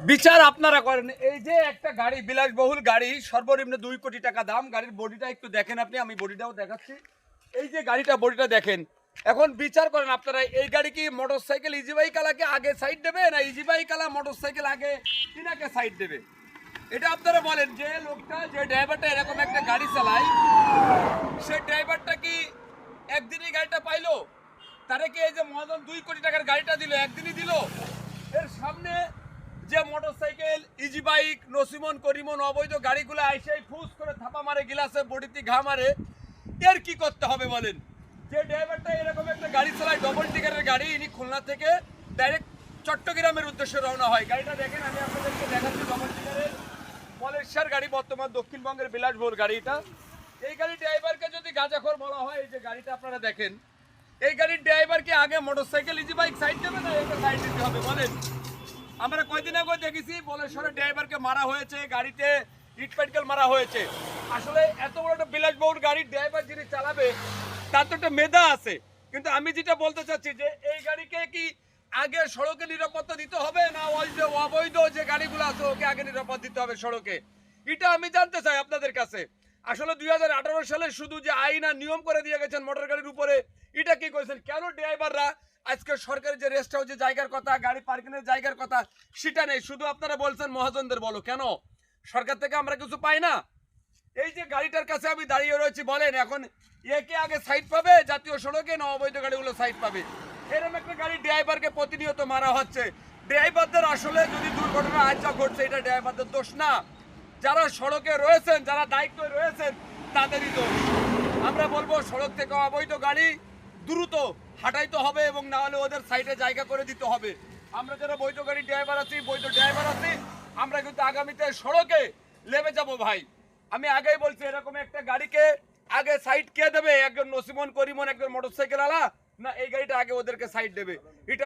বিচার আপনারা করেন। এই যে একটা গাড়ি, বিলাসবহুল গাড়ি, সর্বনিম্ন 2 কোটি টাকা দাম। গাড়ির বডিটা একটু দেখেন আপনি, আমি বডিটাও দেখাচ্ছি। এই যে গাড়িটা, বডিটা দেখেন। এখন বিচার করেন আপনারা, এই গাড়ি কি মোটরসাইকেল ইজি বাইক আলাকে আগে সাইড দেবে, না ইজি বাইক আলা মোটরসাইকেল আগে তিনাকে সাইড দেবে? এটা আপনারা বলেন। যে লোকটা, যে ড্রাইভারটা এরকম একটা গাড়ি চালায়, সে ড্রাইভারটা কি একদিনই গাড়িটা পাইলো? তারে কি এই যে মহাজন 2 কোটি টাকার গাড়িটা দিল, একদিনই দিল? এর সামনে যে motorcycle, easy bike, nosimon Korimon অবৈধ গাড়িগুলো আইসেই ফুস করে থাপা মারে, গিলাসে বডিতে ঘা মারে, এর কি করতে হবে বলেন? যে ড্রাইভারটা এরকম একটা গাড়ি চালায়, ডবল টিকারের গাড়ি, ইনি খুলনা থেকে ডাইরেক্ট চট্টগ্রামের উদ্দেশ্যে রওনা হয়। গাড়িটা দেখেন, আমি আপনাদেরকে দেখাচ্ছি। ডবল টিকারের পলেশ্বর গাড়ি, বর্তমান দক্ষিণবঙ্গের বিলাসবহুল গাড়ি এটা। এই গাড়ির ড্রাইভারকে যদি গাঁজাখোর বলা হয়, এই যে গাড়িটা আপনারা দেখেন, এই গাড়ির ড্রাইভারকে আগে মোটরসাইকেল ইজি বাইক সাইড দেবে, না এটা সাইড দিতে হবে বলেন? আমরা কয়দিন আগে দেখেছি বলেশ্বরের ড্রাইভারকে মারা হয়েছে, গাড়িতে ইট পাটকেল মারা হয়েছে। আসলে এত বড় একটা বিলাসবহুল গাড়ির ড্রাইভার যিনি চালাবে, তার তো একটা মেধা আছে। কিন্তু আমি যেটা বলতে চাচ্ছি, যে এই গাড়িকে কি আগে সড়কে নিরাপত্তা দিতে হবে, না ওই যে অবৈধ যে গাড়িগুলো আছে ওকে আগে নিরাপত্তা দিতে হবে সড়কে? এটা আমি জানতে চাই আপনাদের কাছে। আসলে 2018 সালে শুধু যে আইন আর নিয়ম করে দিয়ে গেছেন মোটর গাড়ির উপরে, এটা কি করেছেন? কেন ড্রাইভাররা আজকে সরকারি যে রেস্ট হাউসের জায়গার কথা, গাড়ি পার্কিং এর জায়গার কথা, সেটা নেই? শুধু আপনারা বলছেন মহাজনদের বলো, কেন সরকার থেকে আমরা কিছু পাই না? এই যে গাড়িটার কাছে আমি দাঁড়িয়ে রয়েছি, বলেন এখন একে আগে সাইড পাবে জাতীয় সড়কে, না অবৈধ গাড়িগুলো সাইড পাবে? এরকম একটা গাড়ি ড্রাইভারকে প্রতিনিয়ত মারা হচ্ছে। ড্রাইভারদের আসলে যদি দুর্ঘটনা আজ যা ঘটছে, এটা ড্রাইভারদের দোষ না। যারা সড়কে রয়েছেন, যারা দায়িত্বে রয়েছেন, তাদেরই দোষ। আমরা বলবো সড়ক থেকে অবৈধ গাড়ি দ্রুত হাঁটাইতে হবে, এবং না হলে ওদের সাইডে জায়গা করে দিতে হবে। আমরা যারা বৈধ গাড়ি ড্রাইভার আছি, আমরা কিন্তু আগামীতে সড়কে নেমে যাব ভাই। আমি আগেই বলছি, এরকম একটা গাড়িকে আগে সাইড কে দেবে? একজন নসিমন করিমন, একজন মোটরসাইকেল আলা, না এই গাড়িটা আগে ওদেরকে সাইড দেবে? এটা